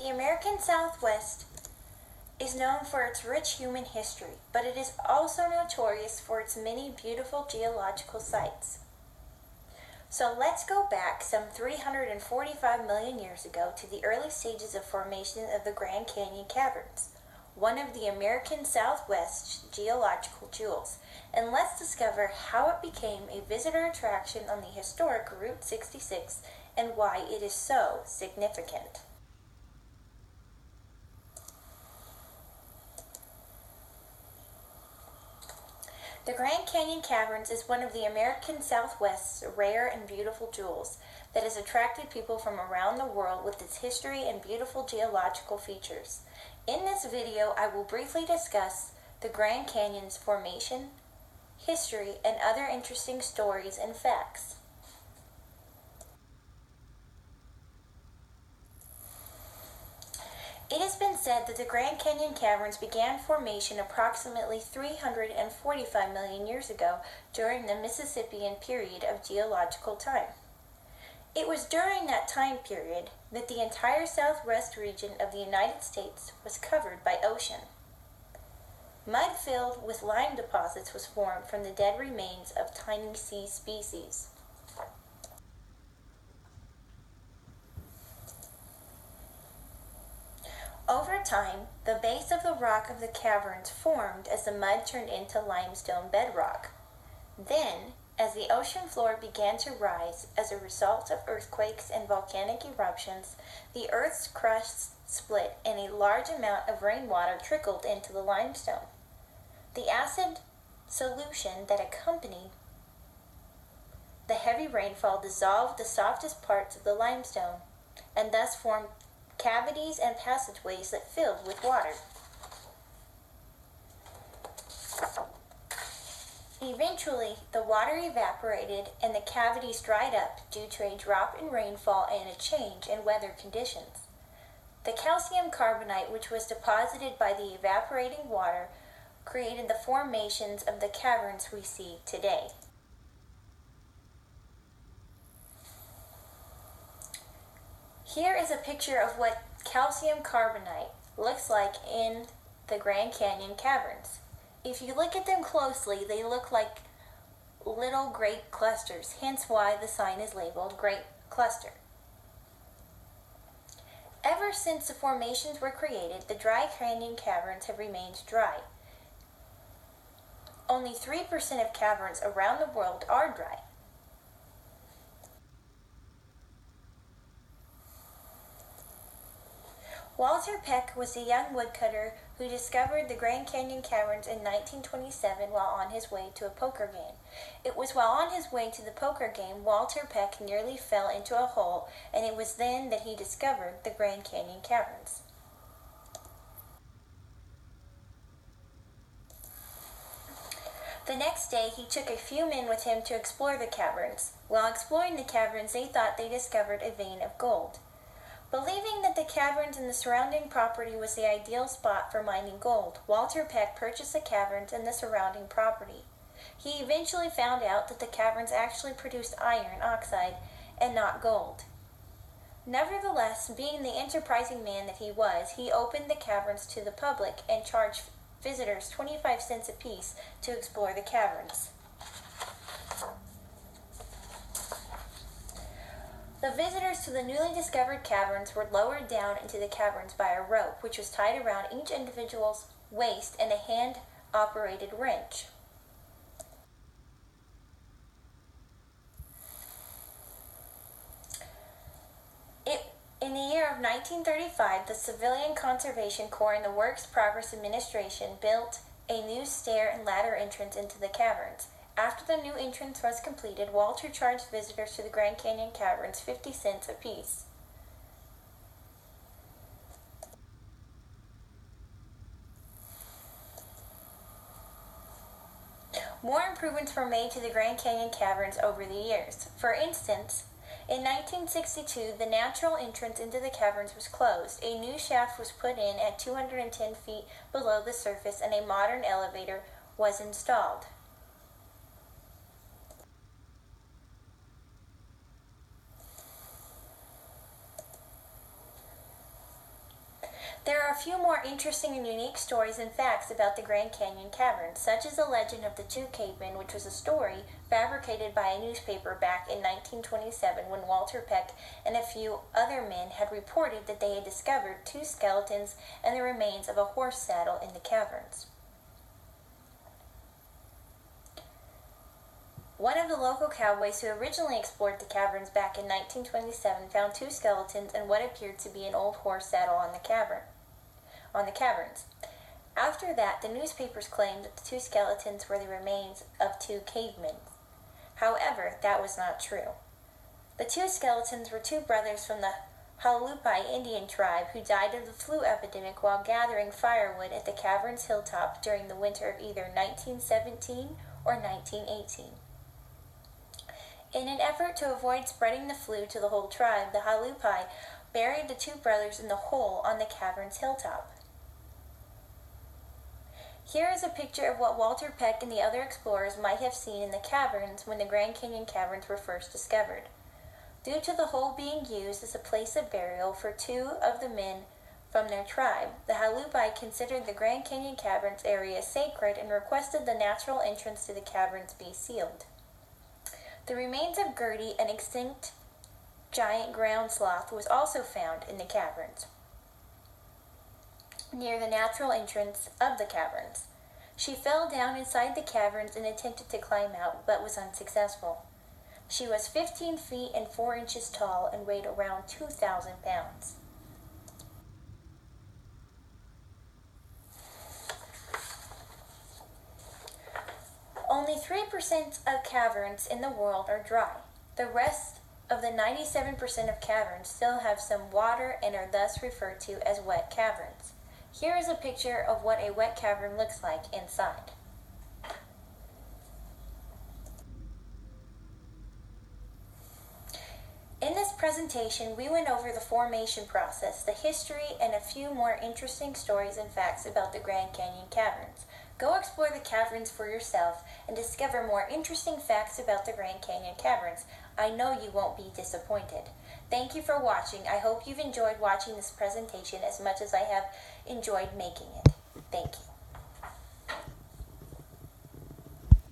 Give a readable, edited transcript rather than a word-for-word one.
The American Southwest is known for its rich human history, but it is also notorious for its many beautiful geological sites. So let's go back some 345 million years ago to the early stages of formation of the Grand Canyon Caverns, one of the American Southwest's geological jewels, and let's discover how it became a visitor attraction on the historic Route 66 and why it is so significant. The Grand Canyon Caverns is one of the American Southwest's rare and beautiful jewels that has attracted people from around the world with its history and beautiful geological features. In this video, I will briefly discuss the Grand Canyon's formation, history, and other interesting stories and facts. It has been said that the Grand Canyon Caverns began formation approximately 345 million years ago during the Mississippian period of geological time. It was during that time period that the entire southwest region of the United States was covered by ocean. Mud filled with lime deposits was formed from the dead remains of tiny sea species. Over time, the base of the rock of the caverns formed as the mud turned into limestone bedrock. Then, as the ocean floor began to rise as a result of earthquakes and volcanic eruptions, the Earth's crust split and a large amount of rainwater trickled into the limestone. The acid solution that accompanied the heavy rainfall dissolved the softest parts of the limestone and thus formed cavities and passageways that filled with water. Eventually, the water evaporated and the cavities dried up due to a drop in rainfall and a change in weather conditions. The calcium carbonate, which was deposited by the evaporating water, created the formations of the caverns we see today. Here is a picture of what calcium carbonate looks like in the Grand Canyon Caverns. If you look at them closely, they look like little great clusters, hence why the sign is labeled Great Cluster. Ever since the formations were created, the dry canyon caverns have remained dry. Only 3% of caverns around the world are dry. Walter Peck was a young woodcutter who discovered the Grand Canyon Caverns in 1927 while on his way to a poker game. It was while on his way to the poker game Walter Peck nearly fell into a hole, and it was then that he discovered the Grand Canyon Caverns. The next day, he took a few men with him to explore the caverns. While exploring the caverns, they thought they discovered a vein of gold. Believing that the caverns and the surrounding property was the ideal spot for mining gold, Walter Peck purchased the caverns and the surrounding property. He eventually found out that the caverns actually produced iron oxide and not gold. Nevertheless, being the enterprising man that he was, he opened the caverns to the public and charged visitors 25 cents apiece to explore the caverns. The visitors to the newly discovered caverns were lowered down into the caverns by a rope, which was tied around each individual's waist and a hand-operated wrench. In the year of 1935, the Civilian Conservation Corps and the Works Progress Administration built a new stair and ladder entrance into the caverns. After the new entrance was completed, Walter charged visitors to the Grand Canyon Caverns 50 cents apiece. More improvements were made to the Grand Canyon Caverns over the years. For instance, in 1962, the natural entrance into the caverns was closed. A new shaft was put in at 210 feet below the surface, and a modern elevator was installed. There are a few more interesting and unique stories and facts about the Grand Canyon Caverns, such as the legend of the two cavemen, which was a story fabricated by a newspaper back in 1927 when Walter Peck and a few other men had reported that they had discovered two skeletons and the remains of a horse saddle in the caverns. One of the local cowboys who originally explored the caverns back in 1927 found two skeletons and what appeared to be an old horse saddle on the caverns. After that, the newspapers claimed that the two skeletons were the remains of two cavemen. However, that was not true. The two skeletons were two brothers from the Halupai Indian tribe who died of the flu epidemic while gathering firewood at the caverns hilltop during the winter of either 1917 or 1918. In an effort to avoid spreading the flu to the whole tribe, the Halupai buried the two brothers in the hole on the cavern's hilltop. Here is a picture of what Walter Peck and the other explorers might have seen in the caverns when the Grand Canyon Caverns were first discovered. Due to the hole being used as a place of burial for two of the men from their tribe, the Halupai considered the Grand Canyon Caverns area sacred and requested the natural entrance to the caverns be sealed. The remains of Gertie, an extinct giant ground sloth, was also found in the caverns, near the natural entrance of the caverns. She fell down inside the caverns and attempted to climb out, but was unsuccessful. She was 15 feet and 4 inches tall and weighed around 2,000 pounds. Only 3% of caverns in the world are dry. The rest of the 97% of caverns still have some water and are thus referred to as wet caverns. Here is a picture of what a wet cavern looks like inside. In this presentation, we went over the formation process, the history, and a few more interesting stories and facts about the Grand Canyon Caverns. Go explore the caverns for yourself and discover more interesting facts about the Grand Canyon Caverns. I know you won't be disappointed. Thank you for watching. I hope you've enjoyed watching this presentation as much as I have enjoyed making it. Thank you.